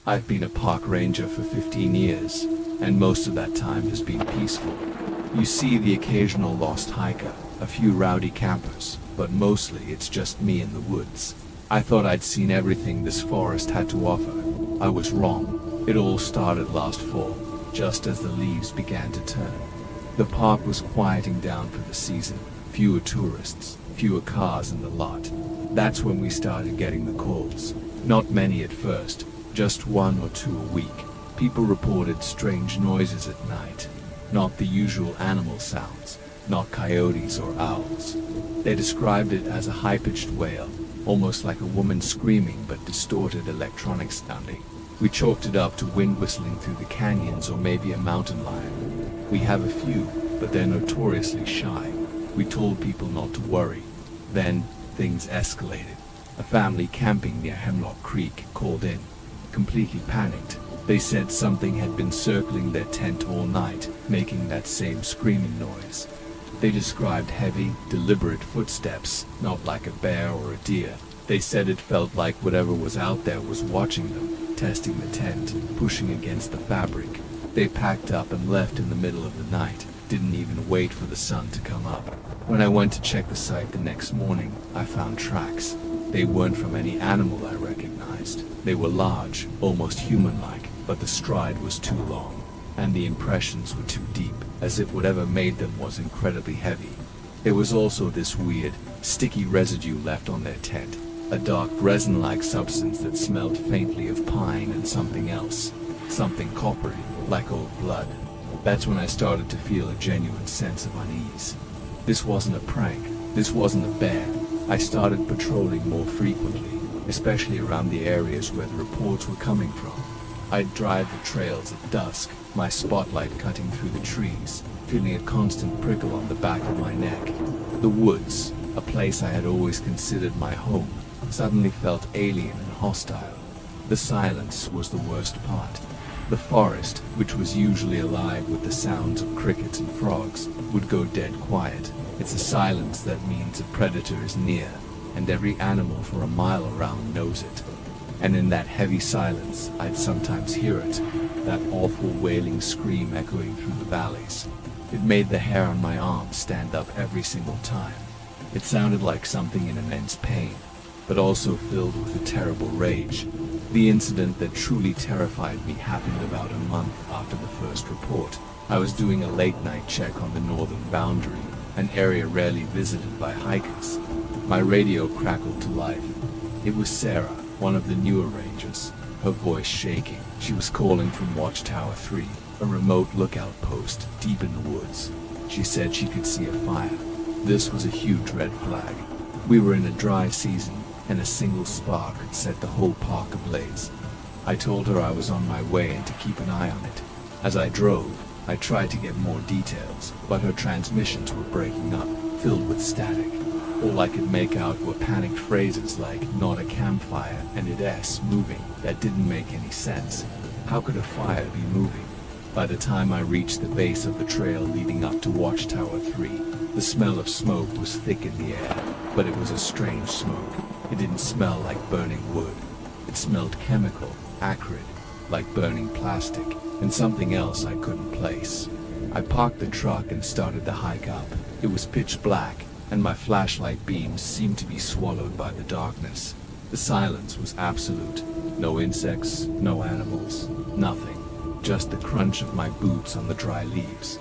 I've been a park ranger for 15 years, and most of that time has been peaceful. You see the occasional lost hiker, a few rowdy campers, but mostly it's just me in the woods. I thought I'd seen everything this forest had to offer. I was wrong. It all started last fall, just as the leaves began to turn. The park was quieting down for the season. Fewer tourists, fewer cars in the lot. That's when we started getting the calls. Not many at first, just 1 or 2 a week. People reported strange noises at night. Not the usual animal sounds, not coyotes or owls. They described it as a high-pitched wail, almost like a woman screaming but distorted electronic sounding. We chalked it up to wind whistling through the canyons or maybe a mountain lion. We have a few, but they're notoriously shy. We told people not to worry. Then, things escalated. A family camping near Hemlock Creek called in, completely panicked. They said something had been circling their tent all night, making that same screaming noise. They described heavy, deliberate footsteps, not like a bear or a deer. They said it felt like whatever was out there was watching them, testing the tent, pushing against the fabric. They packed up and left in the middle of the night, didn't even wait for the sun to come up. When I went to check the site the next morning, I found tracks. They weren't from any animal I recognized. They were large, almost human-like, but the stride was too long, and the impressions were too deep, as if whatever made them was incredibly heavy. There was also this weird, sticky residue left on their tent, a dark resin-like substance that smelled faintly of pine and something else, something coppery, like old blood. That's when I started to feel a genuine sense of unease. This wasn't a prank, this wasn't a bear. I started patrolling more frequently, especially around the areas where the reports were coming from. I'd drive the trails at dusk, my spotlight cutting through the trees, feeling a constant prickle on the back of my neck. The woods, a place I had always considered my home, suddenly felt alien and hostile. The silence was the worst part. The forest, which was usually alive with the sounds of crickets and frogs, would go dead quiet. It's a silence that means a predator is near, and every animal for a mile around knows it. And in that heavy silence, I'd sometimes hear it, that awful wailing scream echoing through the valleys. It made the hair on my arm stand up every single time. It sounded like something in immense pain, but also filled with a terrible rage. The incident that truly terrified me happened about a month after the first report. I was doing a late-night check on the northern boundary, an area rarely visited by hikers. My radio crackled to life. It was Sarah, one of the newer rangers, her voice shaking. She was calling from Watchtower 3, a remote lookout post deep in the woods. She said she could see a fire. This was a huge red flag. We were in a dry season, and a single spark set the whole park ablaze. I told her I was on my way and to keep an eye on it. As I drove, I tried to get more details, but her transmissions were breaking up, filled with static. All I could make out were panicked phrases like, "not a campfire," and "it's moving." That didn't make any sense. How could a fire be moving? By the time I reached the base of the trail leading up to Watchtower 3, the smell of smoke was thick in the air, but it was a strange smoke. It didn't smell like burning wood. It smelled chemical, acrid, like burning plastic, and something else I couldn't place. I parked the truck and started to hike up. It was pitch black, and my flashlight beams seemed to be swallowed by the darkness. The silence was absolute. No insects, no animals, nothing. Just the crunch of my boots on the dry leaves.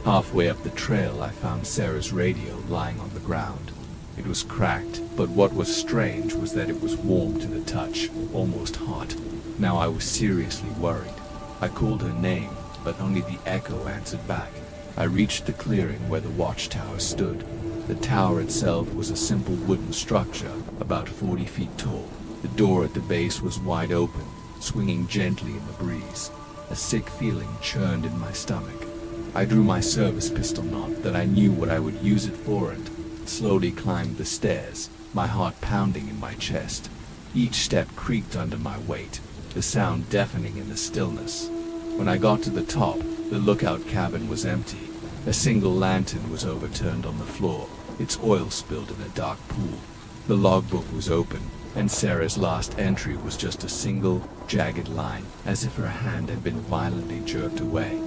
Halfway up the trail, I found Sarah's radio lying on the ground. It was cracked, but what was strange was that it was warm to the touch, almost hot. Now I was seriously worried. I called her name, but only the echo answered back. I reached the clearing where the watchtower stood. The tower itself was a simple wooden structure, about 40 feet tall. The door at the base was wide open, swinging gently in the breeze. A sick feeling churned in my stomach. I drew my service pistol, not that I knew what I would use it for, and slowly climbed the stairs, my heart pounding in my chest. Each step creaked under my weight, the sound deafening in the stillness. When I got to the top, the lookout cabin was empty. A single lantern was overturned on the floor, its oil spilled in a dark pool. The logbook was open, and Sarah's last entry was just a single, jagged line, as if her hand had been violently jerked away.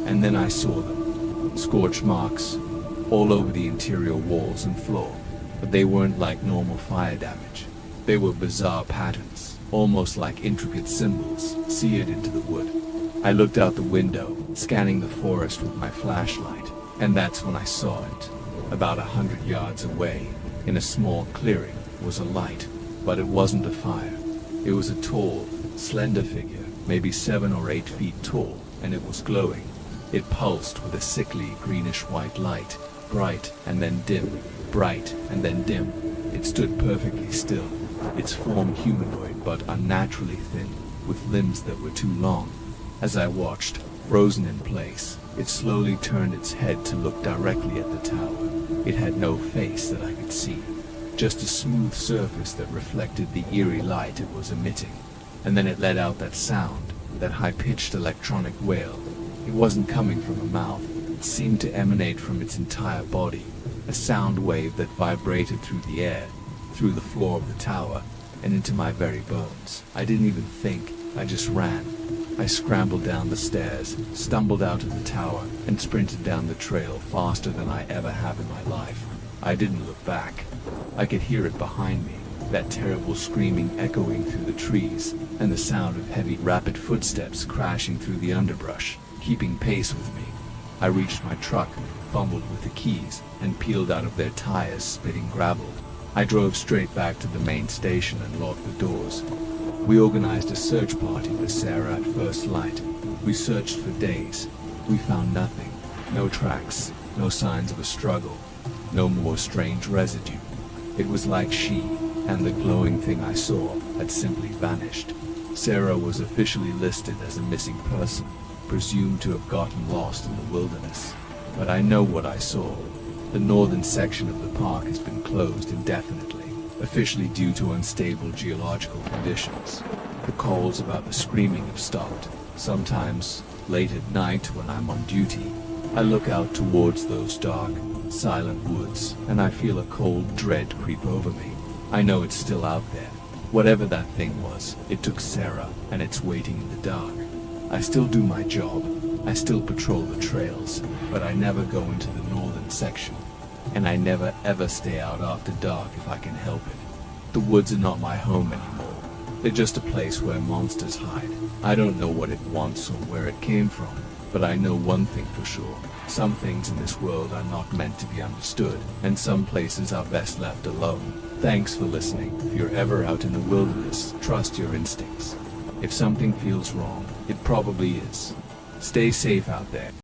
And then I saw them. Scorch marks all over the interior walls and floor, but they weren't like normal fire damage. They were bizarre patterns, almost like intricate symbols, seared into the wood. I looked out the window, scanning the forest with my flashlight, and that's when I saw it. About 100 yards away, in a small clearing, was a light, but it wasn't a fire. It was a tall, slender figure, maybe 7 or 8 feet tall, and it was glowing. It pulsed with a sickly greenish-white light, bright and then dim, bright and then dim. It stood perfectly still, its form humanoid but unnaturally thin, with limbs that were too long. As I watched, frozen in place, it slowly turned its head to look directly at the tower. It had no face that I could see, just a smooth surface that reflected the eerie light it was emitting. And then it let out that sound, that high-pitched electronic wail. It wasn't coming from a mouth, it seemed to emanate from its entire body, a sound wave that vibrated through the air, through the floor of the tower, and into my very bones. I didn't even think, I just ran. I scrambled down the stairs, stumbled out of the tower, and sprinted down the trail faster than I ever have in my life. I didn't look back. I could hear it behind me, that terrible screaming echoing through the trees, and the sound of heavy, rapid footsteps crashing through the underbrush, keeping pace with me. I reached my truck, fumbled with the keys, and peeled out of their tires, spitting gravel. I drove straight back to the main station and locked the doors. We organized a search party with Sarah at first light. We searched for days. We found nothing. No tracks, no signs of a struggle, no more strange residue. It was like she, and the glowing thing I saw, had simply vanished. Sarah was officially listed as a missing person, presumed to have gotten lost in the wilderness. But I know what I saw. The northern section of the park has been closed indefinitely, officially due to unstable geological conditions. The calls about the screaming have stopped. Sometimes, late at night when I'm on duty, I look out towards those dark, silent woods, and I feel a cold dread creep over me. I know it's still out there. Whatever that thing was, it took Sarah, and it's waiting in the dark. I still do my job. I still patrol the trails, but I never go into the northern section. And I never ever stay out after dark if I can help it. The woods are not my home anymore. They're just a place where monsters hide. I don't know what it wants or where it came from, but I know one thing for sure. Some things in this world are not meant to be understood, and some places are best left alone. Thanks for listening. If you're ever out in the wilderness, trust your instincts. If something feels wrong, it probably is. Stay safe out there.